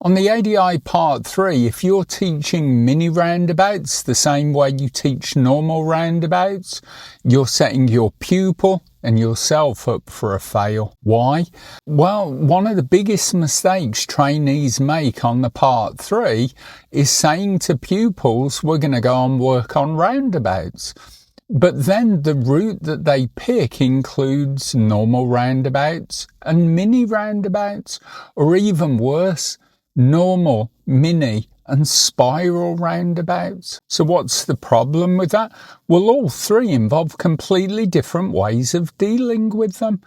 On the ADI Part 3, if you're teaching mini roundabouts the same way you teach normal roundabouts, you're setting your pupil and yourself up for a fail. Why? Well, one of the biggest mistakes trainees make on the Part 3 is saying to pupils, we're going to go and work on roundabouts. But then the route that they pick includes normal roundabouts and mini roundabouts, or even worse, normal, mini and spiral roundabouts. So what's the problem with that? Well, all three involve completely different ways of dealing with them.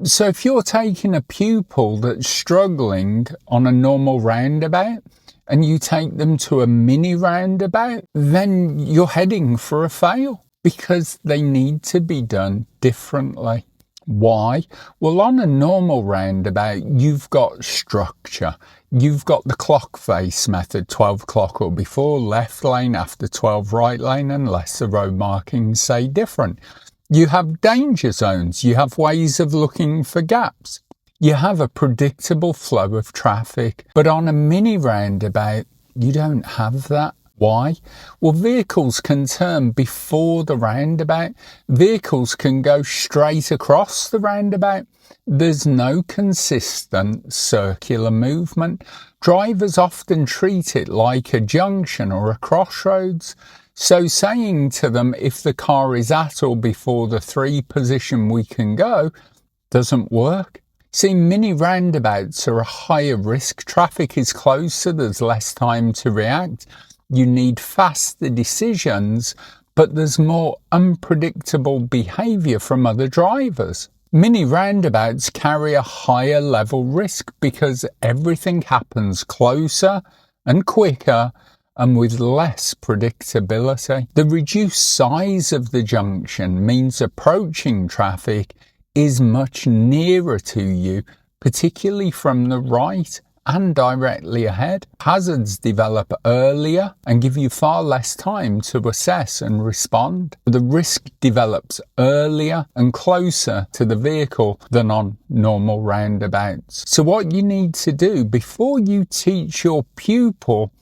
So if you're taking a pupil that's struggling on a normal roundabout and you take them to a mini roundabout, then you're heading for a fail because they need to be done differently. Why? Well, on a normal roundabout, you've got structure. You've got the clock face method, 12 o'clock or before, left lane, after 12 right lane, unless the road markings say different. You have danger zones. You have ways of looking for gaps. You have a predictable flow of traffic. But on a mini roundabout, you don't have that. Why? Well, vehicles can turn before the roundabout. Vehicles can go straight across the roundabout. There's no consistent circular movement. Drivers often treat it like a junction or a crossroads. So saying to them, if the car is at or before the 3 position we can go, doesn't work. See, mini roundabouts are a higher risk. Traffic is closer. There's less time to react. You need faster decisions, but there's more unpredictable behaviour from other drivers. Mini roundabouts carry a higher level risk because everything happens closer and quicker and with less predictability. The reduced size of the junction means approaching traffic is much nearer to you, particularly from the right and directly ahead. Hazards develop earlier and give you far less time to assess and respond. The risk develops earlier and closer to the vehicle than on normal roundabouts. So what you need to do before you teach your pupil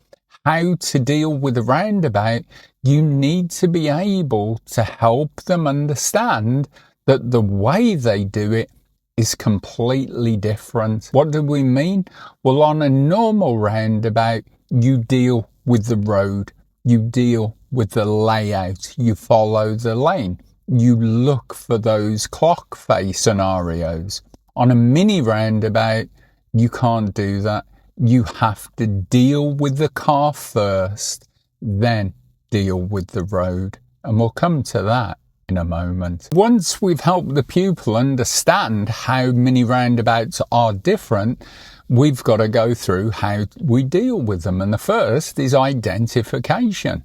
how to deal with a roundabout, you need to be able to help them understand that the way they do it is completely different. What do we mean? Well, on a normal roundabout, you deal with the road, you deal with the layout, you follow the lane, you look for those clock face scenarios. On a mini roundabout, you can't do that. You have to deal with the car first, then deal with the road. And we'll come to that in a moment. Once we've helped the pupil understand how mini roundabouts are different, we've got to go through how we deal with them. And the first is identification.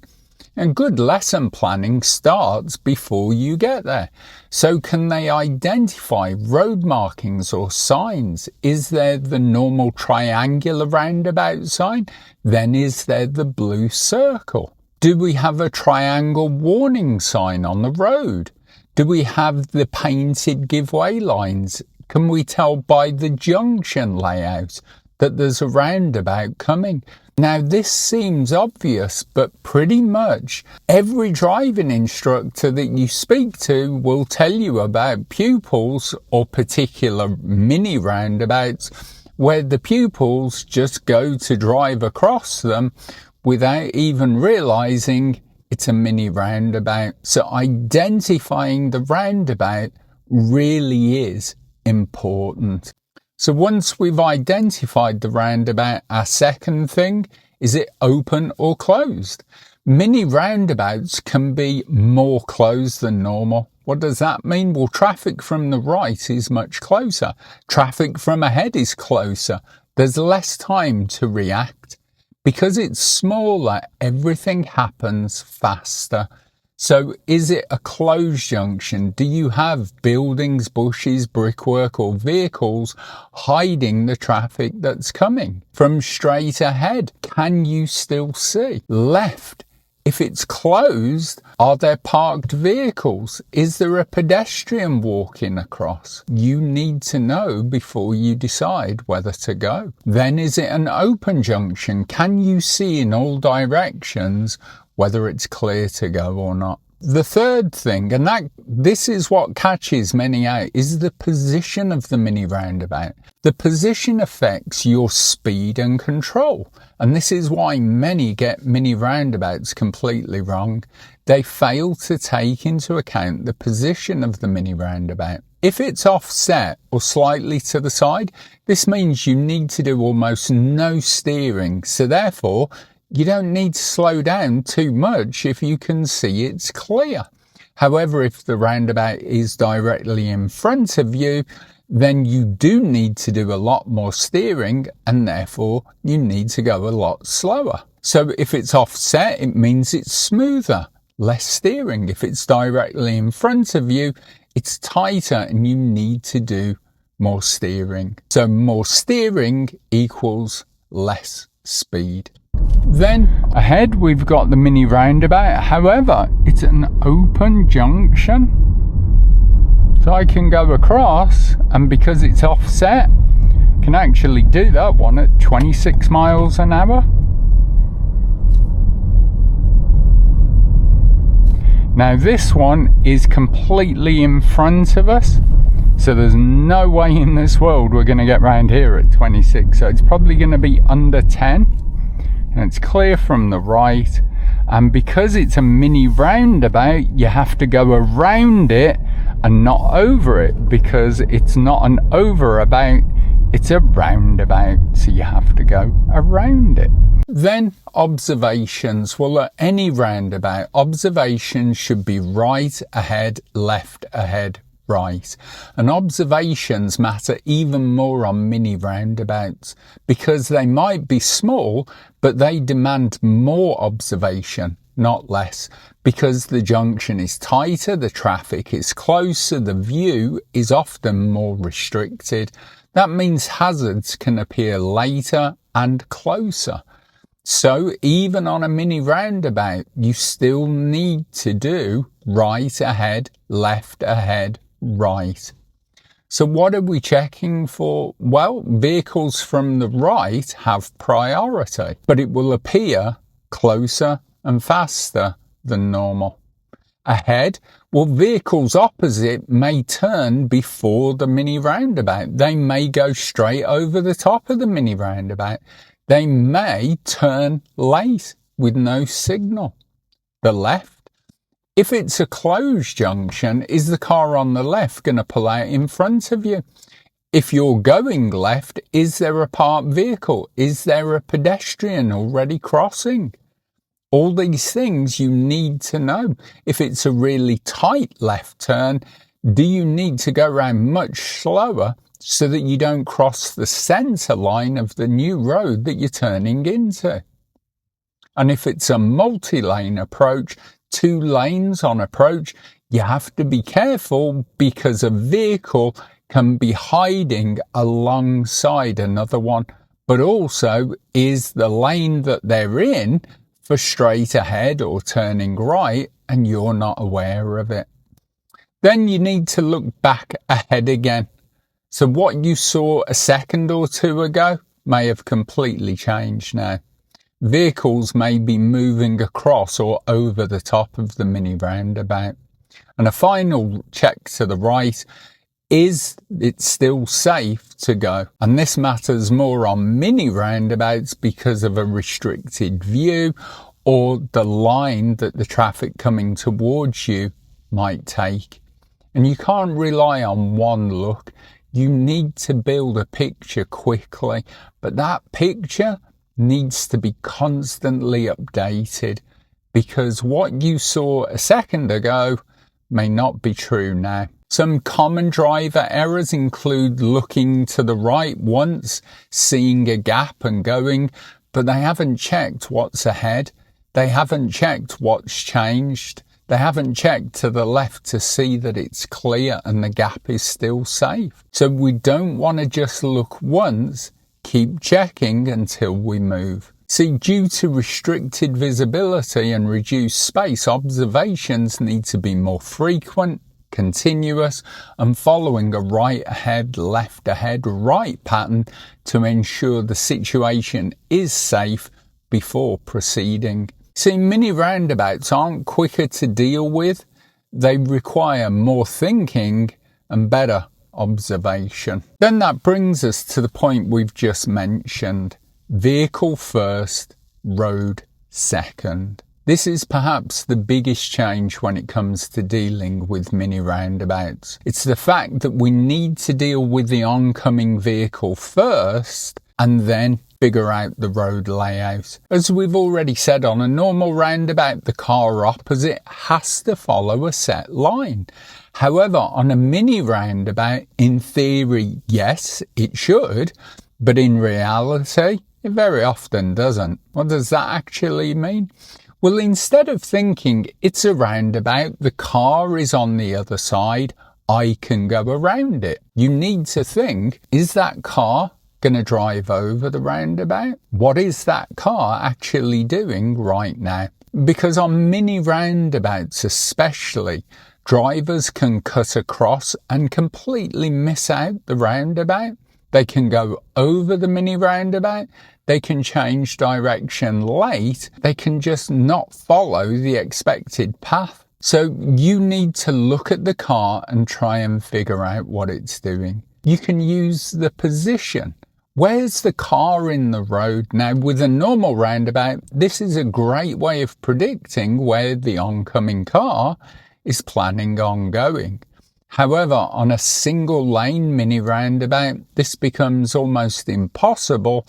And good lesson planning starts before you get there. So can they identify road markings or signs? Is there the normal triangular roundabout sign? Then is there the blue circle? Do we have a triangle warning sign on the road? Do we have the painted giveaway lines? Can we tell by the junction layout that there's a roundabout coming? Now, this seems obvious, but pretty much every driving instructor that you speak to will tell you about pupils or particular mini roundabouts where the pupils just go to drive across them without even realizing it's a mini roundabout. So identifying the roundabout really is important. So once we've identified the roundabout, our second thing, is it open or closed? Mini roundabouts can be more closed than normal. What does that mean? Well, traffic from the right is much closer. Traffic from ahead is closer. There's less time to react. Because it's smaller, everything happens faster. So is it a closed junction? Do you have buildings, bushes, brickwork or vehicles hiding the traffic that's coming? From straight ahead, can you still see? Left, If it's closed, are there parked vehicles? Is there a pedestrian walking across? You need to know before you decide whether to go. Then is it an open junction? Can you see in all directions whether it's clear to go or not? The third thing, and this is what catches many out, is the position of the mini roundabout. The position affects your speed and control. And this is why many get mini roundabouts completely wrong. They fail to take into account the position of the mini roundabout. If it's offset or slightly to the side, this means you need to do almost no steering. So therefore, you don't need to slow down too much if you can see it's clear. However, if the roundabout is directly in front of you, then you do need to do a lot more steering, and therefore you need to go a lot slower. So if it's offset, it means it's smoother, less steering. If it's directly in front of you, it's tighter and you need to do more steering. So more steering equals less speed. Then ahead we've got the mini roundabout. However, it's an open junction. So I can go across, and because it's offset, can actually do that one at 26 miles an hour. Now this one is completely in front of us. So there's no way in this world we're going to get round here at 26. So it's probably going to be under 10. And it's clear from the right, and because it's a mini roundabout, you have to go around it and not over it, because it's not an overabout, it's a roundabout, so you have to go around it. Then observations. Well, at any roundabout, observations should be right ahead, left ahead, right. And observations matter even more on mini roundabouts, because they might be small, but they demand more observation, not less, because the junction is tighter, the traffic is closer, the view is often more restricted. That means hazards can appear later and closer. So even on a mini roundabout, you still need to do right ahead, left ahead, right. So what are we checking for? Well, vehicles from the right have priority, but it will appear closer and faster than normal. Ahead, well, vehicles opposite may turn before the mini roundabout. They may go straight over the top of the mini roundabout. They may turn late with no signal. The left, if it's a closed junction, is the car on the left going to pull out in front of you? If you're going left, is there a parked vehicle? Is there a pedestrian already crossing? All these things you need to know. If it's a really tight left turn, do you need to go around much slower so that you don't cross the centre line of the new road that you're turning into? And if it's a multi-lane approach, 2 lanes on approach, you have to be careful, because a vehicle can be hiding alongside another one, but also is the lane that they're in for straight ahead or turning right, and you're not aware of it. Then you need to look back ahead again. So what you saw a second or two ago may have completely changed now. Vehicles may be moving across or over the top of the mini roundabout. And a final check to the right, is it still safe to go? And this matters more on mini roundabouts because of a restricted view or the line that the traffic coming towards you might take. And you can't rely on one look. You need to build a picture quickly, but that picture needs to be constantly updated, because what you saw a second ago may not be true now. Some common driver errors include looking to the right once, seeing a gap and going, but they haven't checked what's ahead. They haven't checked what's changed. They haven't checked to the left to see that it's clear and the gap is still safe. So we don't want to just look once. Keep checking until we move. See, due to restricted visibility and reduced space, observations need to be more frequent, continuous, and following a right ahead, left ahead, right pattern to ensure the situation is safe before proceeding. See, mini roundabouts aren't quicker to deal with. They require more thinking and better observation. Then that brings us to the point we've just mentioned. Vehicle first, road second. This is perhaps the biggest change when it comes to dealing with mini roundabouts. It's the fact that we need to deal with the oncoming vehicle first and then figure out the road layout. As we've already said, on a normal roundabout, the car opposite has to follow a set line. However, on a mini roundabout, in theory, yes, it should, but in reality, it very often doesn't. What does that actually mean? Well, instead of thinking it's a roundabout, the car is on the other side, I can go around it. You need to think, is that car going to drive over the roundabout? What is that car actually doing right now? Because on mini roundabouts especially, drivers can cut across and completely miss out the roundabout. They can go over the mini roundabout. They can change direction late. They can just not follow the expected path. So you need to look at the car and try and figure out what it's doing. You can use the position. Where's the car in the road? Now, with a normal roundabout, this is a great way of predicting where the oncoming car is planning on going. However, on a single lane mini roundabout, this becomes almost impossible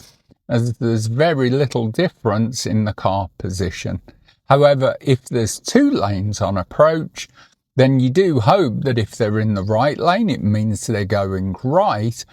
as there's very little difference in the car position. However, if there's two lanes on approach, then you do hope that if they're in the right lane, it means they're going right.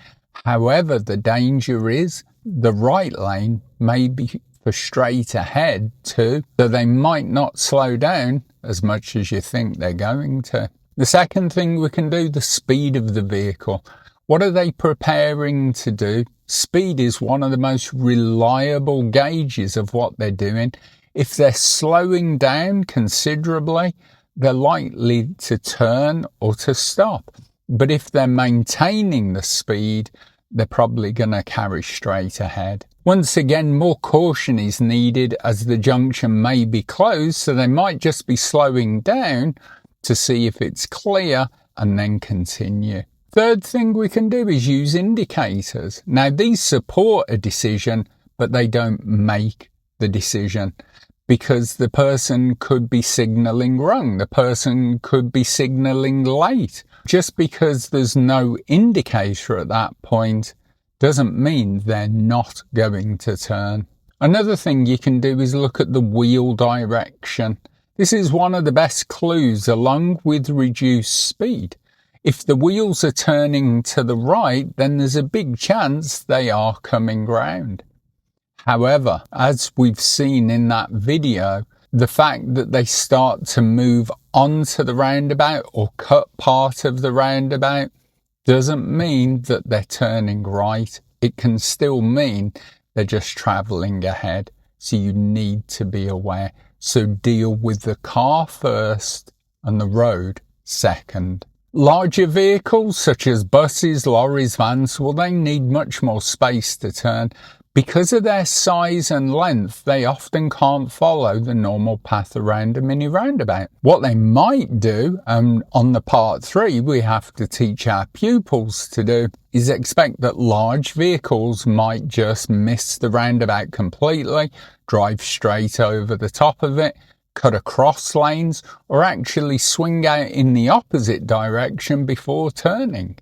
However, the danger is the right lane may be for straight ahead too, so they might not slow down as much as you think they're going to. The second thing we can do, the speed of the vehicle. What are they preparing to do? Speed is one of the most reliable gauges of what they're doing. If they're slowing down considerably, they're likely to turn or to stop. But if they're maintaining the speed, they're probably going to carry straight ahead. Once again, more caution is needed as the junction may be closed, so they might just be slowing down to see if it's clear and then continue. Third thing we can do is use indicators. Now, these support a decision, but they don't make the decision because the person could be signalling wrong. The person could be signalling late. Just because there's no indicator at that point doesn't mean they're not going to turn. Another thing you can do is look at the wheel direction. This is one of the best clues along with reduced speed. If the wheels are turning to the right, then there's a big chance they are coming round. However, as we've seen in that video, the fact that they start to move onto the roundabout or cut part of the roundabout doesn't mean that they're turning right. It can still mean they're just travelling ahead. So you need to be aware. So deal with the car first and the road second. Larger vehicles such as buses, lorries, vans, well, they need much more space to turn. Because of their size and length, they often can't follow the normal path around a mini roundabout. What they might do, and on the part 3 we have to teach our pupils to do, is expect that large vehicles might just miss the roundabout completely, drive straight over the top of it, cut across lanes, or actually swing out in the opposite direction before turning.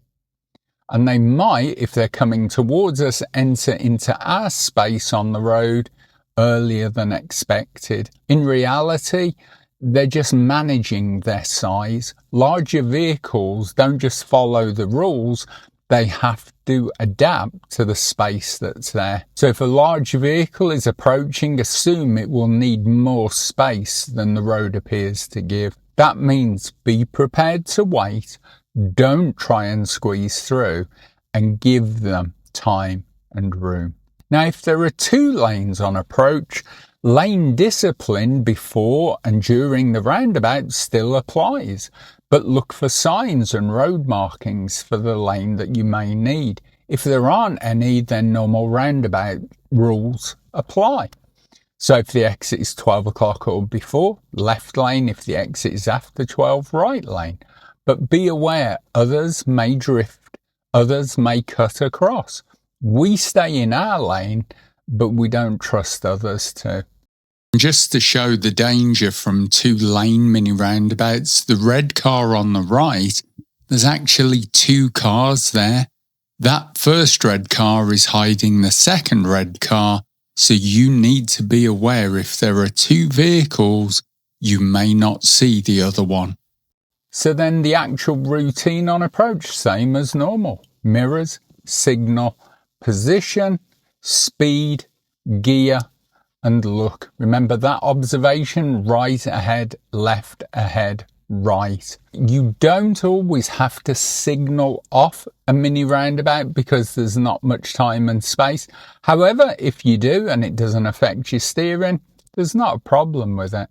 And they might, if they're coming towards us, enter into our space on the road earlier than expected. In reality, they're just managing their size. Larger vehicles don't just follow the rules, they have to adapt to the space that's there. So if a large vehicle is approaching, assume it will need more space than the road appears to give. That means be prepared to wait. Don't try and squeeze through, and give them time and room. Now, if there are 2 lanes on approach, lane discipline before and during the roundabout still applies, but look for signs and road markings for the lane that you may need. If there aren't any, then normal roundabout rules apply. So if the exit is 12 o'clock or before, left lane. If the exit is after 12, right lane. But be aware, others may drift, others may cut across. We stay in our lane, but we don't trust others to. Just to show the danger from 2 lane mini roundabouts, the red car on the right, there's actually 2 cars there. That first red car is hiding the second red car, so you need to be aware if there are 2 vehicles, you may not see the other one. So then the actual routine on approach, same as normal. Mirrors, signal, position, speed, gear, and look. Remember that observation, right ahead, left ahead, right. You don't always have to signal off a mini roundabout because there's not much time and space. However, if you do and it doesn't affect your steering, there's not a problem with it.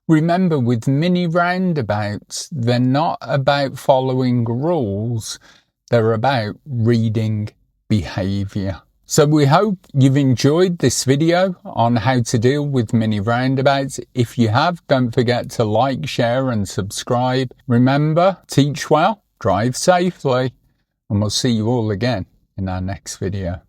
Remember, with mini roundabouts, they're not about following rules, they're about reading behaviour. So we hope you've enjoyed this video on how to deal with mini roundabouts. If you have, don't forget to like, share and subscribe. Remember, teach well, drive safely, and we'll see you all again in our next video.